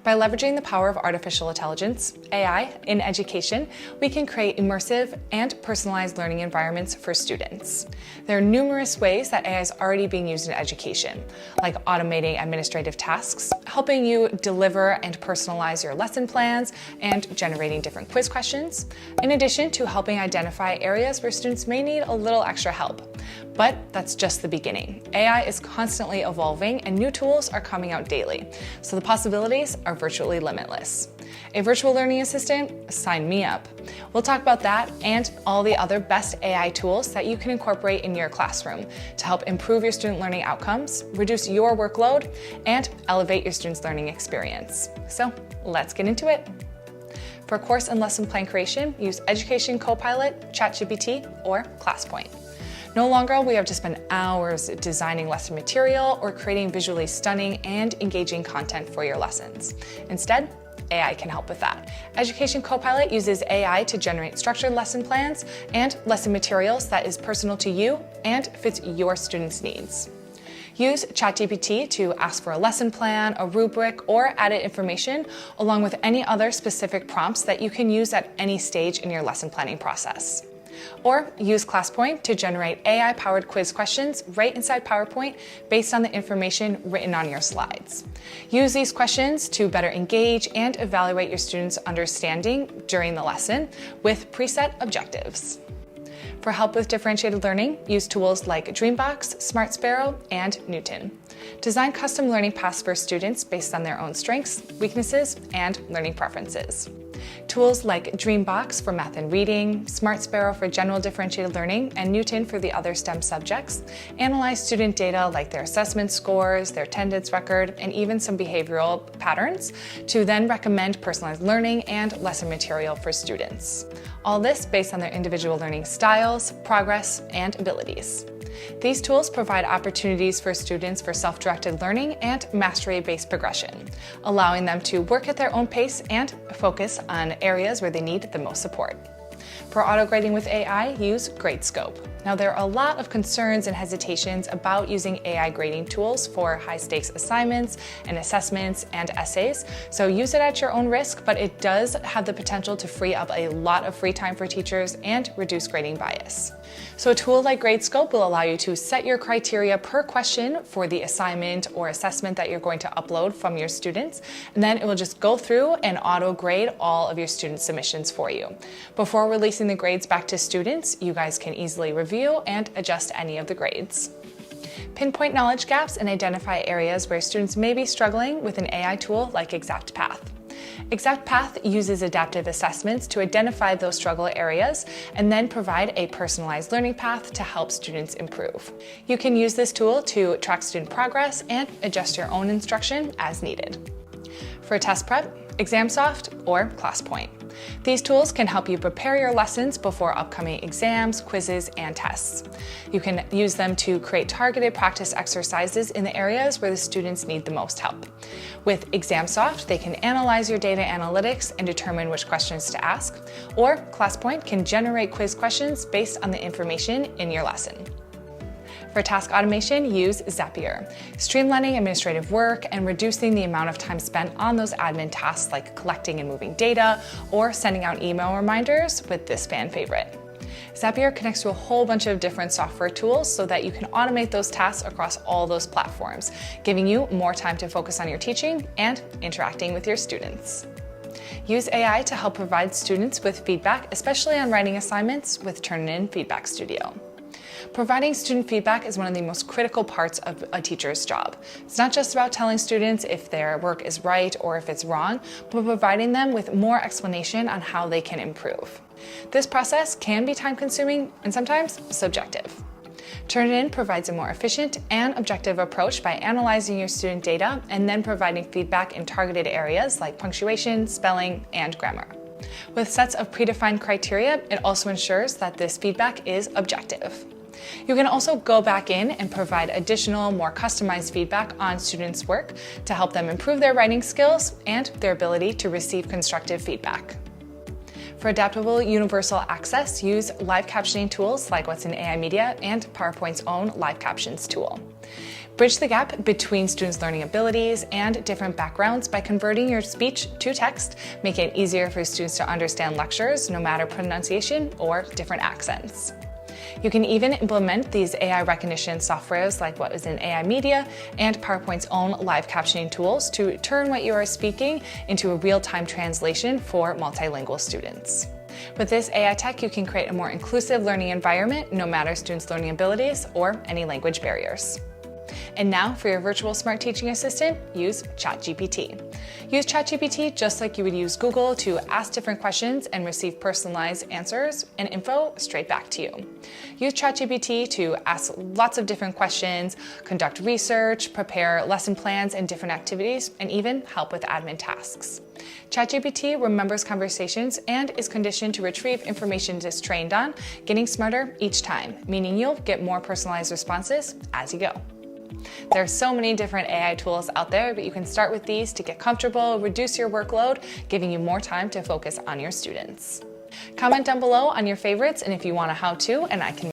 By leveraging the power of artificial intelligence, AI, in education, we can create immersive and personalized learning environments for students. There are numerous ways that AI is already being used in education, like automating administrative tasks, helping you deliver and personalize your lesson plans, and generating different quiz questions, in addition to helping identify areas where students may need a little extra help. But that's just the beginning. AI is constantly evolving and new tools are coming out daily, so the possibilities are virtually limitless. A virtual learning assistant? Sign me up. We'll talk about that and all the other best AI tools that you can incorporate in your classroom to help improve your student learning outcomes, reduce your workload, and elevate your students' learning experience. So let's get into it. For course and lesson plan creation, use Education Copilot, ChatGPT, or ClassPoint. No longer will we have to spend hours designing lesson material or creating visually stunning and engaging content for your lessons. Instead, AI can help with that. Education Copilot uses AI to generate structured lesson plans and lesson materials that is personal to you and fits your students' needs. Use ChatGPT to ask for a lesson plan, a rubric, or added information, along with any other specific prompts that you can use at any stage in your lesson planning process. Or use ClassPoint to generate AI-powered quiz questions right inside PowerPoint based on the information written on your slides. Use these questions to better engage and evaluate your students' understanding during the lesson with preset objectives. For help with differentiated learning, use tools like Dreambox, Smart Sparrow, and Newton. Design custom learning paths for students based on their own strengths, weaknesses, and learning preferences. Tools like Dreambox for math and reading, Smart Sparrow for general differentiated learning, and Newton for the other STEM subjects analyze student data like their assessment scores, their attendance record, and even some behavioral patterns to then recommend personalized learning and lesson material for students. All this based on their individual learning styles, progress, and abilities. These tools provide opportunities for students for self-directed learning and mastery-based progression, allowing them to work at their own pace and focus on areas where they need the most support. For auto-grading with AI, use GradeScope. Now, there are a lot of concerns and hesitations about using AI grading tools for high-stakes assignments and assessments and essays, so use it at your own risk, but it does have the potential to free up a lot of free time for teachers and reduce grading bias. So a tool like GradeScope will allow you to set your criteria per question for the assignment or assessment that you're going to upload from your students, and then it will just go through and auto-grade all of your student submissions for you. Before releasing the grades back to students, you guys can easily review and adjust any of the grades. Pinpoint knowledge gaps and identify areas where students may be struggling with an AI tool like ExactPath. ExactPath uses adaptive assessments to identify those struggle areas and then provide a personalized learning path to help students improve. You can use this tool to track student progress and adjust your own instruction as needed. For test prep, ExamSoft or ClassPoint. These tools can help you prepare your lessons before upcoming exams, quizzes, and tests. You can use them to create targeted practice exercises in the areas where the students need the most help. With ExamSoft, they can analyze your data analytics and determine which questions to ask, or ClassPoint can generate quiz questions based on the information in your lesson. For task automation, use Zapier, streamlining administrative work and reducing the amount of time spent on those admin tasks like collecting and moving data or sending out email reminders with this fan favorite. Zapier connects to a whole bunch of different software tools so that you can automate those tasks across all those platforms, giving you more time to focus on your teaching and interacting with your students. Use AI to help provide students with feedback, especially on writing assignments with Turnitin Feedback Studio. Providing student feedback is one of the most critical parts of a teacher's job. It's not just about telling students if their work is right or if it's wrong, but providing them with more explanation on how they can improve. This process can be time-consuming and sometimes subjective. Turnitin provides a more efficient and objective approach by analyzing your student data and then providing feedback in targeted areas like punctuation, spelling, and grammar. With sets of predefined criteria, it also ensures that this feedback is objective. You can also go back in and provide additional, more customized feedback on students' work to help them improve their writing skills and their ability to receive constructive feedback. For adaptable universal access, use live captioning tools like what's in AI Media and PowerPoint's own live captions tool. Bridge the gap between students' learning abilities and different backgrounds by converting your speech to text, making it easier for students to understand lectures, no matter pronunciation or different accents. You can even implement these AI recognition softwares like what is in AI Media and PowerPoint's own live captioning tools to turn what you are speaking into a real-time translation for multilingual students. With this AI tech, you can create a more inclusive learning environment, no matter students' learning abilities or any language barriers. And now for your virtual smart teaching assistant, use ChatGPT. Use ChatGPT just like you would use Google to ask different questions and receive personalized answers and info straight back to you. Use ChatGPT to ask lots of different questions, conduct research, prepare lesson plans and different activities, and even help with admin tasks. ChatGPT remembers conversations and is conditioned to retrieve information it is trained on, getting smarter each time, meaning you'll get more personalized responses as you go. There are so many different AI tools out there, but you can start with these to get comfortable, reduce your workload, giving you more time to focus on your students. Comment down below on your favorites and if you want a how-to, and I can